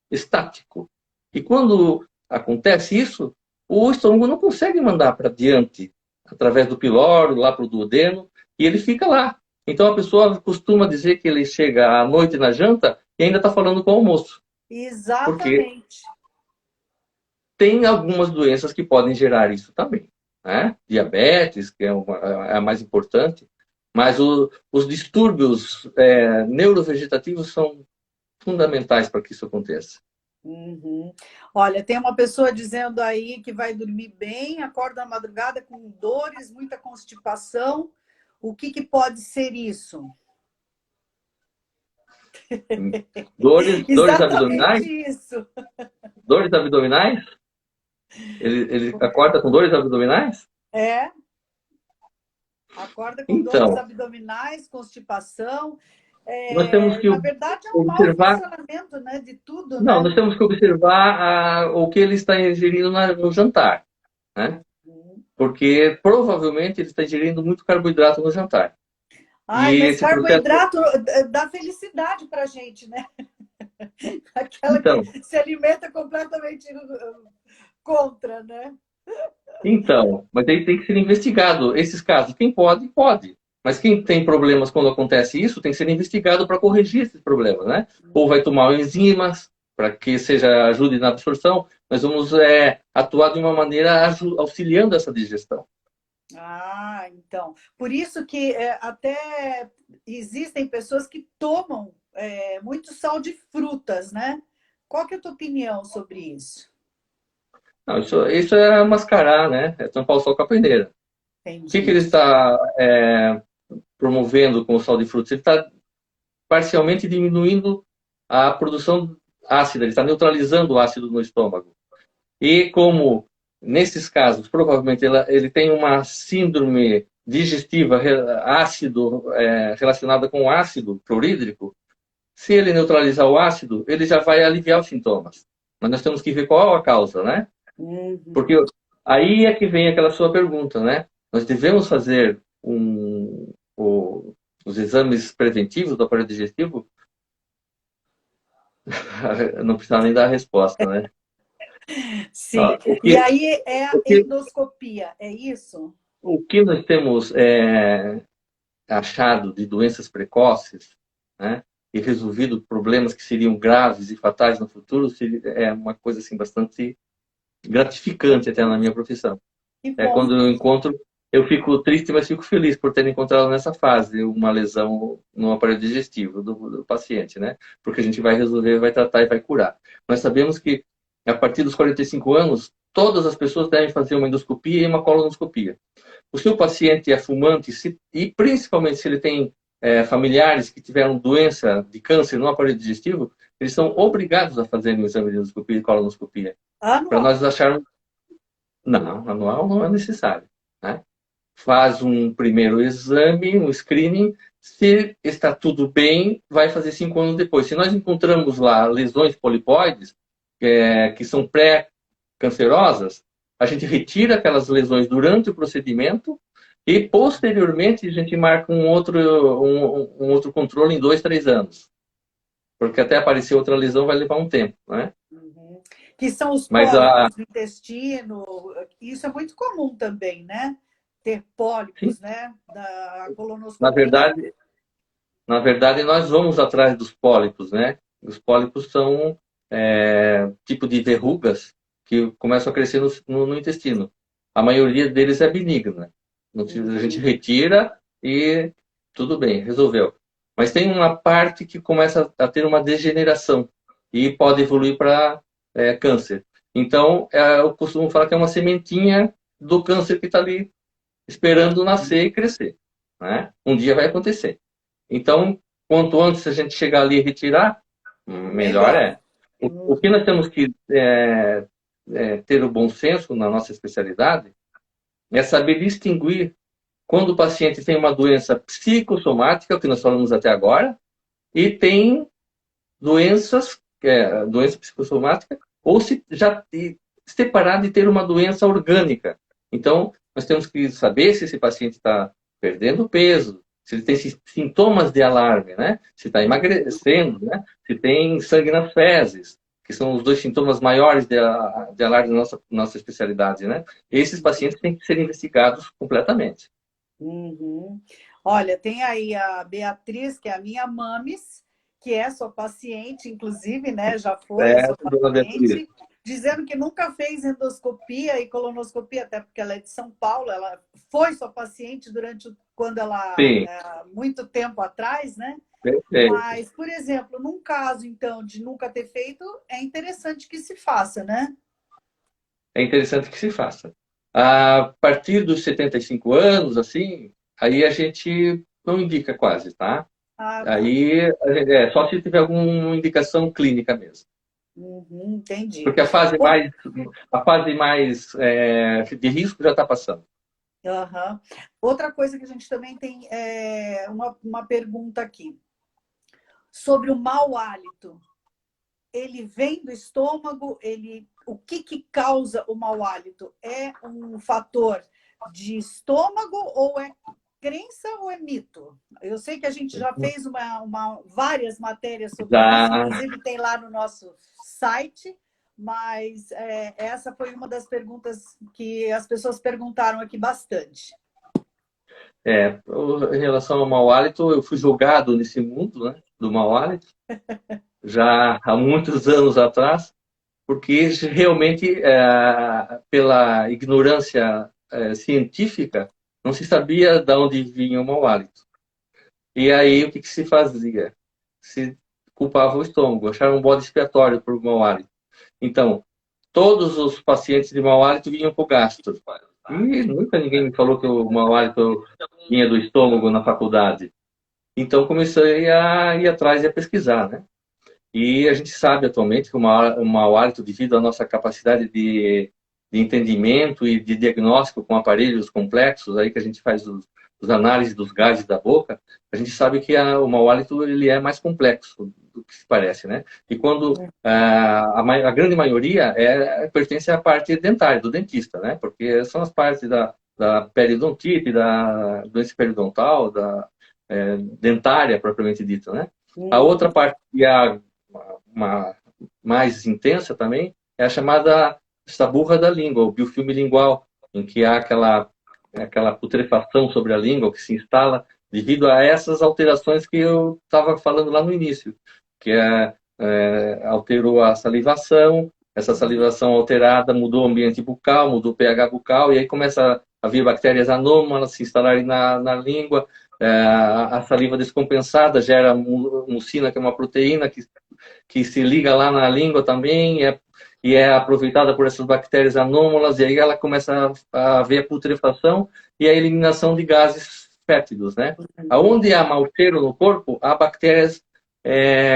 estático. E quando acontece isso, o estômago não consegue mandar para diante, através do piloro, lá para o duodeno, e ele fica lá. Então a pessoa costuma dizer que ele chega à noite na janta e ainda está falando com o almoço, porque Exatamente. tem algumas doenças que podem gerar isso também, né? Diabetes, que é a mais importante, mas os distúrbios neurovegetativos são fundamentais para que isso aconteça. Uhum. Olha, tem uma pessoa dizendo aí que vai dormir bem, acorda na madrugada com dores, muita constipação. O que que pode ser isso? Dores abdominais? Exatamente isso. Dores abdominais? Ele acorda com dores abdominais? É, acorda com dores Então, abdominais, constipação. nós temos que Na verdade, é um mau observar. funcionamento, né, de tudo, Não, né? nós temos que observar o que ele está ingerindo no jantar, né? Porque provavelmente ele está ingerindo muito carboidrato no jantar. Ai, E mas esse processo. carboidrato dá felicidade para a gente, né? Aquela que Então, se alimenta completamente contra, né? mas aí tem que ser investigado. Esses casos, quem pode, pode. Mas quem tem problemas quando acontece isso, tem que ser investigado para corrigir esses problemas, né? Ou vai tomar enzimas para que seja ajude na absorção. Nós vamos atuar de uma maneira auxiliando essa digestão. Ah, então. Por isso que até existem pessoas que tomam muito sal de frutas, né? Qual que é a tua opinião sobre isso? Não, isso é mascarar, né? É tampar o sol com a peneira. O que Entendi. ele está promovendo com o sal de frutas? Ele está parcialmente diminuindo a produção ácida, ele está neutralizando o ácido no estômago. E como, nesses casos, provavelmente ele tem uma síndrome digestiva ácido, relacionada com o ácido clorídrico, se ele neutralizar o ácido, ele já vai aliviar os sintomas. Mas nós temos que ver qual a causa, né? Uhum. Porque aí é que vem aquela sua pergunta, né? Nós devemos fazer os exames preventivos do aparelho digestivo. Não precisa nem dar a resposta, né? Sim. O E que, aí é o a que, endoscopia, é isso? o que nós temos achado de doenças precoces, né? E resolvido problemas que seriam graves e fatais no futuro, é uma coisa assim bastante gratificante até na minha profissão. Que bom. Quando eu encontro, eu fico triste, mas fico feliz por ter encontrado nessa fase uma lesão no aparelho digestivo do paciente, né? Porque a gente vai resolver, vai tratar e vai curar. Nós sabemos que a partir dos 45 anos, todas as pessoas devem fazer uma endoscopia e uma colonoscopia. O seu paciente é fumante e principalmente se ele tem familiares que tiveram doença de câncer no aparelho digestivo, eles são obrigados a fazerem o exame de endoscopia e colonoscopia. Para Anual. nós acharmos não, anual não é necessário, né? Faz um primeiro exame, um screening. Se está tudo bem, vai fazer 5 anos depois. Se nós encontramos lá lesões polipoides, que são pré-cancerosas, a gente retira aquelas lesões durante o procedimento e, posteriormente, a gente marca um outro controle em 2, 3 anos. Porque até aparecer outra lesão vai levar um tempo, né? Uhum. Que são os Mas pólipos no intestino. Isso é muito comum também, né? Ter sim, pólipos, né? Da na colonoscopia. verdade, nós vamos atrás dos pólipos, né? Os pólipos são tipo de verrugas que começam a crescer no intestino. A maioria deles é benigna. A gente Uhum. retira e tudo bem, resolveu. Mas tem uma parte que começa a ter uma degeneração e pode evoluir para câncer. Então, eu costumo falar que é uma sementinha do câncer que está ali esperando nascer e crescer, né? Um dia vai acontecer. Então, quanto antes a gente chegar ali e retirar, melhor Melhor. é. O que nós temos que ter o bom senso na nossa especialidade é saber distinguir quando o paciente tem uma doença psicossomática, que nós falamos até agora, e tem doença psicossomática, ou se já separar de ter uma doença orgânica. Então, nós temos que saber se esse paciente está perdendo peso, se ele tem sintomas de alarme, né? Se está emagrecendo, né? Se tem sangue nas fezes, que são os dois sintomas maiores de alarme da nossa especialidade, né? Esses pacientes têm que ser investigados completamente. Uhum. Olha, tem aí a Beatriz, que é a minha mames, que é sua paciente, inclusive, né? Já foi É, sua dona Beatriz. paciente, dizendo que nunca fez endoscopia e colonoscopia, até porque ela é de São Paulo, ela foi sua paciente quando ela, Sim, muito tempo atrás, né? perfeito. Mas, por exemplo, num caso, então, de nunca ter feito, é interessante que se faça, né? É interessante que se faça. A partir dos 75 anos, assim, aí a gente não indica quase, tá? Ah, tá. Aí só se tiver alguma indicação clínica mesmo. Uhum, entendi. Porque a fase mais de risco já está passando. Aham. Outra coisa que a gente também tem uma pergunta aqui sobre o mau hálito. Ele vem do estômago? O que causa o mau hálito? É um fator de estômago ou é crença ou é mito? Eu sei que a gente já fez várias matérias sobre isso, Já inclusive tem lá no nosso site, mas essa foi uma das perguntas que as pessoas perguntaram aqui bastante. em relação ao mau hálito, eu fui jogado nesse mundo, né, do mau hálito, já há muitos anos atrás, porque realmente, pela ignorância científica, não se sabia de onde vinha o mau hálito. E aí, o que se fazia? Se culpava o estômago, acharam um bode expiatório por mau hálito. Então, todos os pacientes de mau hálito vinham para o gastro. E nunca ninguém me falou que o mau hálito vinha do estômago na faculdade. Então, comecei a ir atrás e a pesquisar, né? E a gente sabe atualmente que o mau hálito, devido à nossa capacidade de entendimento e de diagnóstico com aparelhos complexos, aí que a gente faz os análises dos gases da boca, a gente sabe que o mau hálito ele é mais complexo do que se parece, né? E quando a grande maioria pertence à parte dentária, do dentista, né? Porque são as partes da periodontite, da doença periodontal, da dentária propriamente dita, né? A outra Uhum. parte que é uma mais intensa também é a chamada saburra da língua, o biofilme lingual, em que há aquela putrefação sobre a língua que se instala devido a essas alterações que eu estava falando lá no início, que alterou a salivação, essa salivação alterada mudou o ambiente bucal, mudou o pH bucal, e aí começa a vir bactérias anômalas se instalarem na língua, a saliva descompensada gera mucina, que é uma proteína que se liga lá na língua também e é aproveitada por essas bactérias anômalas, e aí ela começa a haver a putrefação e a eliminação de gases fétidos, né? Aonde há mau cheiro no corpo, há bactérias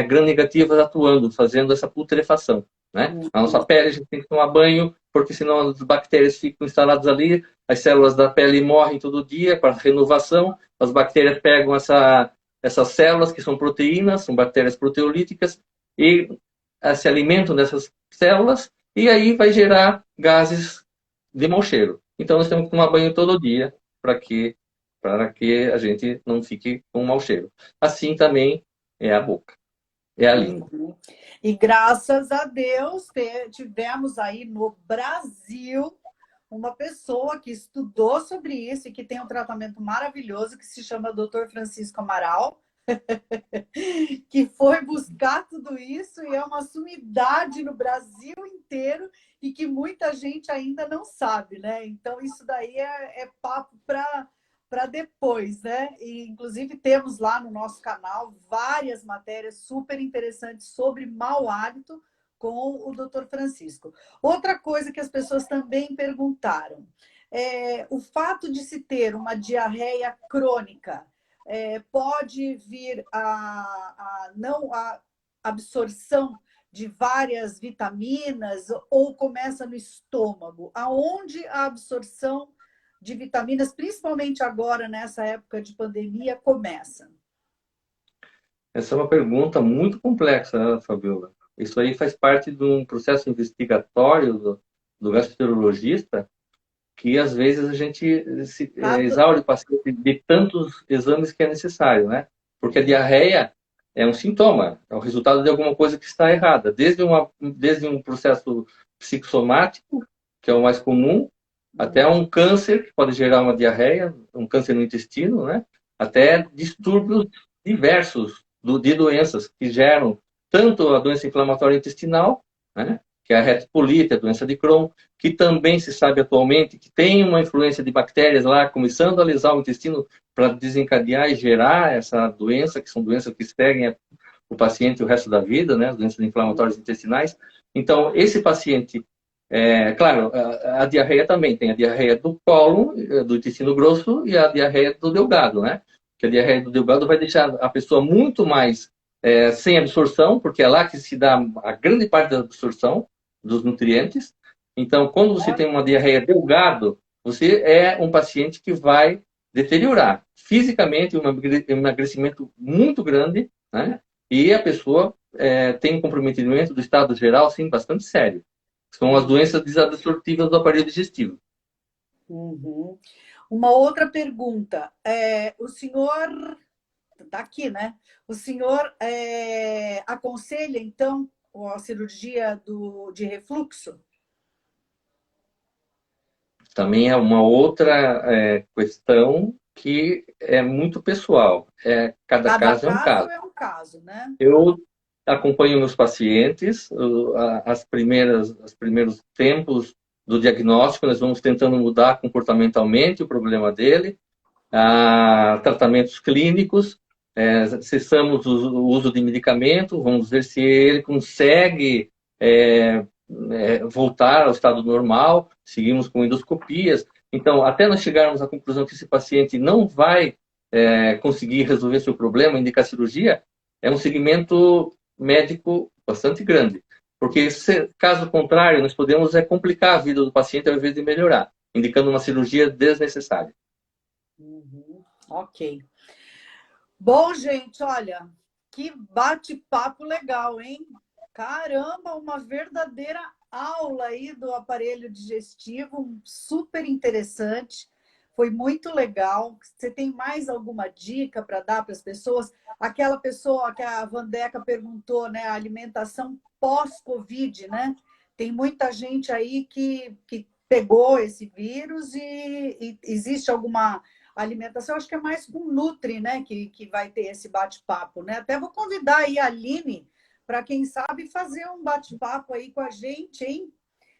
gram-negativas atuando, fazendo essa putrefação, né? A nossa pele, a gente tem que tomar banho, porque senão as bactérias ficam instaladas ali, as células da pele morrem todo dia para renovação, as bactérias pegam essas células, que são proteínas, são bactérias proteolíticas, e se alimentam dessas células, e aí vai gerar gases de mau cheiro. Então, nós temos que tomar banho todo dia para que a gente não fique com mau cheiro. Assim também é a boca, é a língua. Uhum. E graças a Deus tivemos aí no Brasil uma pessoa que estudou sobre isso e que tem um tratamento maravilhoso que se chama Dr. Francisco Amaral, que foi buscar tudo isso e é uma sumidade no Brasil inteiro e que muita gente ainda não sabe, né? Então, isso daí é papo para depois, né? E, inclusive, temos lá no nosso canal várias matérias super interessantes sobre mau hálito com o Dr. Francisco. Outra coisa que as pessoas também perguntaram é o fato de se ter uma diarreia crônica pode vir a não a absorção de várias vitaminas ou começa no estômago? Aonde a absorção de vitaminas, principalmente agora nessa época de pandemia, começa? Essa é uma pergunta muito complexa, né, Fabiola? Isso aí faz parte de um processo investigatório do gastroenterologista, que às vezes a gente Tá? exaure o paciente de tantos exames que é necessário, né? Porque a diarreia é um sintoma, é o resultado de alguma coisa que está errada, desde um processo psicossomático, que é o mais comum, até um câncer, que pode gerar uma diarreia, um câncer no intestino, né? Até distúrbios diversos de doenças que geram tanto a doença inflamatória intestinal, né? Que é a retocolite, a doença de Crohn, que também se sabe atualmente que tem uma influência de bactérias lá, começando a lesar o intestino para desencadear e gerar essa doença, que são doenças que seguem o paciente o resto da vida, né? As doenças inflamatórias intestinais. Então, esse paciente claro, a diarreia também tem a diarreia do cólon, do intestino grosso e a diarreia do delgado, né? Que a diarreia do delgado vai deixar a pessoa muito mais sem absorção, porque é lá que se dá a grande parte da absorção dos nutrientes. Então, quando você tem uma diarreia delgado, você é um paciente que vai deteriorar fisicamente, um emagrecimento muito grande, né? E a pessoa tem um comprometimento do estado geral, sim, bastante sério. São as doenças desabsortivas do aparelho digestivo. Uhum. Uma outra pergunta. O senhor está aqui, né? O senhor aconselha, então, a cirurgia de refluxo? Também é uma outra questão que é muito pessoal. Cada Cada caso é um caso caso. é um caso, né? Eu acompanho meus pacientes, os primeiros tempos do diagnóstico, nós vamos tentando mudar comportamentalmente o problema dele, tratamentos clínicos, cessamos o uso de medicamento, vamos ver se ele consegue voltar ao estado normal, seguimos com endoscopias. Então, até nós chegarmos à conclusão que esse paciente não vai conseguir resolver seu problema, indicar cirurgia, é um segmento médico bastante grande. Porque, caso contrário, nós podemos complicar a vida do paciente ao invés de melhorar, indicando uma cirurgia desnecessária. Uhum. Ok. Bom, gente, olha, que bate-papo legal, hein? Caramba, uma verdadeira aula aí do aparelho digestivo, super interessante. Foi muito legal. Você tem mais alguma dica para dar para as pessoas? Aquela pessoa que a Vandeca perguntou, né? A alimentação pós-Covid, né? Tem muita gente aí que pegou esse vírus e existe alguma alimentação? Acho que é mais com Nutri, né? Que vai ter esse bate-papo, né? Até vou convidar aí a Aline para, quem sabe, fazer um bate-papo aí com a gente, hein?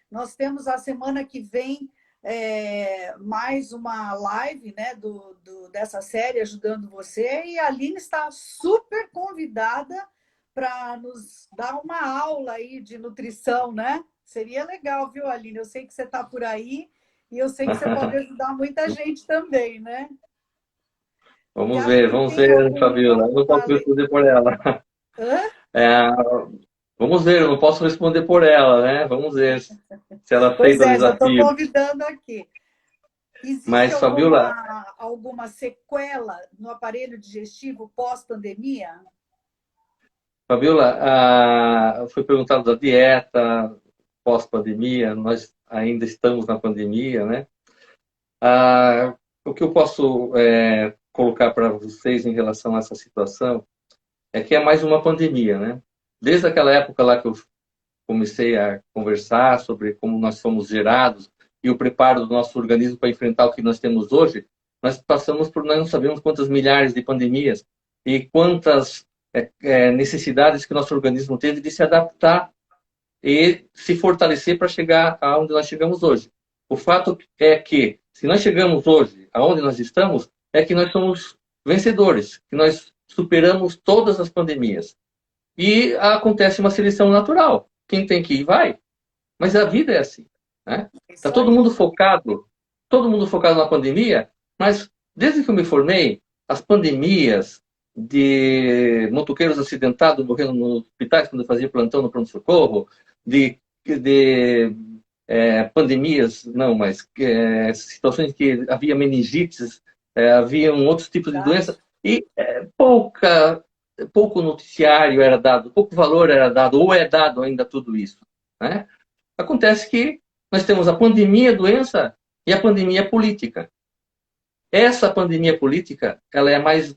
Nós temos a semana que vem mais uma live, né, dessa série Ajudando Você, e a Aline está super convidada para nos dar uma aula aí de nutrição, né? Seria legal, viu, Aline? Eu sei que você está por aí e eu sei que você pode ajudar muita gente também, né? Vamos Acho ver, que vamos tem ver, Fabiola. Eu não posso responder por ela. Hã? É, vamos ver, eu não posso responder por ela, né? Vamos ver se ela Pois aceita o é, já estou desafio. convidando aqui. Existe Mas, Fabiola, alguma sequela no aparelho digestivo pós-pandemia? Foi perguntado da dieta pós-pandemia, nós ainda estamos na pandemia, né? O que eu posso colocar para vocês em relação a essa situação é que é mais uma pandemia, né? Desde aquela época lá que eu comecei a conversar sobre como nós fomos gerados e o preparo do nosso organismo para enfrentar o que nós temos hoje, nós passamos por, nós não sabemos quantas milhares de pandemias e quantas necessidades que o nosso organismo teve de se adaptar e se fortalecer para chegar aonde nós chegamos hoje. O fato é que, se nós chegamos hoje aonde nós estamos, é que nós somos vencedores, que nós superamos todas as pandemias. E acontece uma seleção natural. Quem tem que ir, vai. Mas a vida é assim, né? Tá Isso aí. todo mundo focado na pandemia, mas desde que eu me formei, as pandemias de motoqueiros acidentados morrendo nos hospitais quando eu fazia plantão no pronto-socorro, de pandemias, não, mas situações que havia meningites, havia outros tipos de doença, e pouco noticiário era dado, pouco valor era dado, ou é dado ainda tudo isso, né? Acontece que nós temos a pandemia doença e a pandemia política. Essa pandemia política, ela é a mais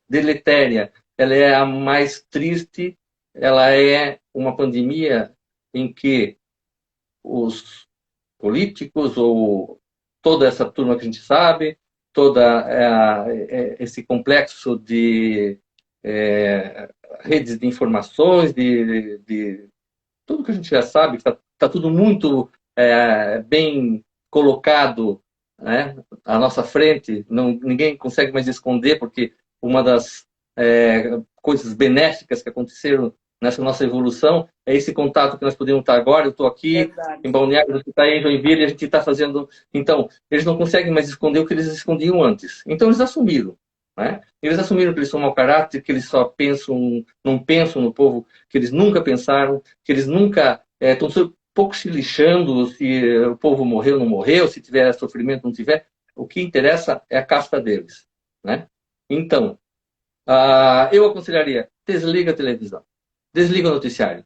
deletéria, ela é a mais triste, ela é uma pandemia em que os políticos ou toda essa turma que a gente sabe, toda esse complexo de redes de informações, de tudo que a gente já sabe, está tudo muito bem colocado, né, à nossa frente, não, ninguém consegue mais esconder, porque uma das coisas benéficas que aconteceram nessa nossa evolução é esse contato que nós podemos estar agora. Eu estou aqui Verdade. em Balneário, você está em Joinville, e a gente está fazendo. Então, eles não conseguem mais esconder o que eles escondiam antes. Então, eles assumiram. Né? Eles assumiram que eles são mau caráter, que eles só pensam, não pensam no povo, que eles nunca pensaram, que eles nunca estão pouco se lixando se o povo morreu ou não morreu, se tiver sofrimento ou não tiver. O que interessa é a casta deles. Né? Então, eu aconselharia, desliga a televisão, desliga o noticiário,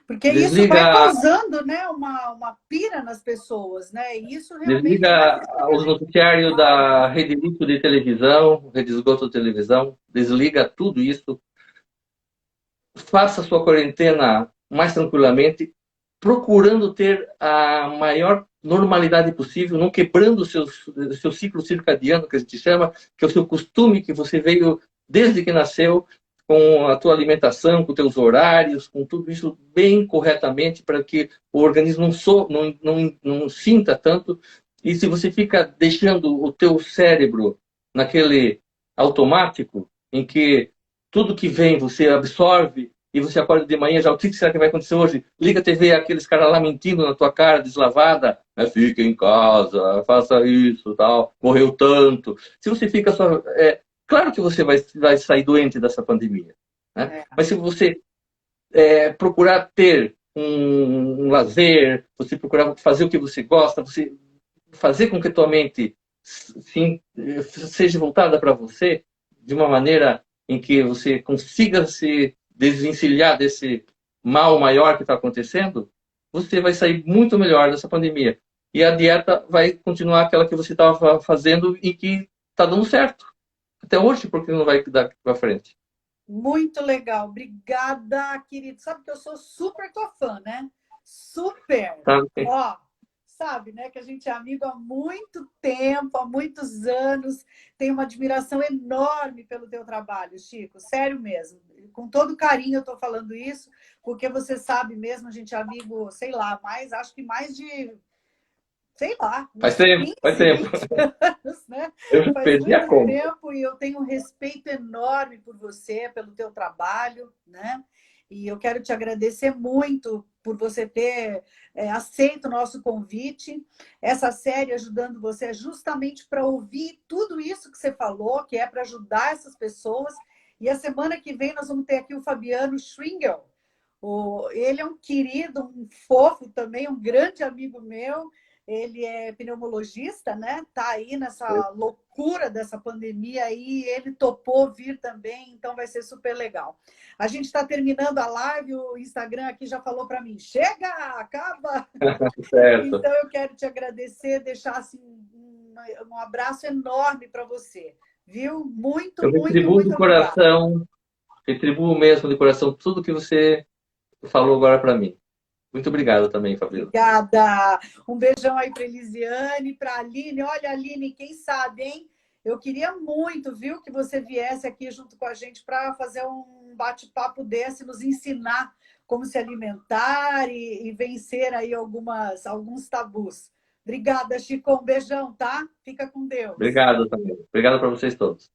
Porque isso vai desliga, causando, né, uma pira nas pessoas, né? E isso realmente vai desliga deixando a os gente noticiários mal. da Rede Lito de televisão, Rede Esgoto de televisão, desliga tudo isso, faça a sua quarentena mais tranquilamente, procurando ter a maior normalidade possível, não quebrando o seu ciclo circadiano, que a gente chama, que é o seu costume que você veio desde que nasceu, com a tua alimentação, com os teus horários, com tudo isso bem corretamente, para que o organismo não sinta tanto. E se você fica deixando o teu cérebro naquele automático, em que tudo que vem você absorve e você acorda de manhã já, o que será que vai acontecer hoje? Liga a TV, aqueles caras lá mentindo na tua cara, deslavada, né? Fica em casa, faça isso, tal, morreu tanto. Se você fica só... claro que você vai sair doente dessa pandemia, né? É, Mas se você procurar ter um lazer, você procurar fazer o que você gosta, você fazer com que a tua mente sim, seja voltada para você de uma maneira em que você consiga se desvencilhar desse mal maior que está acontecendo, você vai sair muito melhor dessa pandemia. E a dieta vai continuar aquela que você estava fazendo e que está dando certo. Até hoje, porque não vai dar para frente. muito legal. Obrigada, querido. Sabe que eu sou super tua fã, né? Super. Tá? Ó, sabe, né, que a gente é amigo há muito tempo, há muitos anos. Tenho uma admiração enorme pelo teu trabalho, Chico. Sério mesmo. Com todo carinho eu estou falando isso, porque você sabe mesmo, a gente é amigo, sei lá, acho que mais de, sei lá, Faz uns tempo, faz 15, tempo. 20 anos, né? Eu já Faz perdi a muito conta. tempo e eu tenho um respeito enorme por você, pelo teu trabalho, né? E eu quero te agradecer muito por você ter aceito o nosso convite. Essa série ajudando você é justamente para ouvir tudo isso que você falou, que é para ajudar essas pessoas. E a semana que vem nós vamos ter aqui o Fabiano Schwingel. Ele é um querido, um fofo também, um grande amigo meu. Ele é pneumologista, né? Tá aí nessa loucura dessa pandemia aí, ele topou vir também, então vai ser super legal. A gente está terminando a live, o Instagram aqui já falou para mim, chega, acaba. Certo. Então eu quero te agradecer, deixar assim, um abraço enorme para você, viu? Muito, Eu muito, retribuo muito de obrigada. coração, retribuo mesmo de coração tudo que você falou agora para mim. Muito obrigado também, Fabiola. Obrigada. Um beijão aí para Elisiane, para a Aline. Olha, Aline, quem sabe, hein? Eu queria muito, viu, que você viesse aqui junto com a gente para fazer um bate-papo desse, nos ensinar como se alimentar e vencer aí alguns tabus. Obrigada, Chico. Um beijão, tá? Fica com Deus. Obrigado também. Obrigado para vocês todos.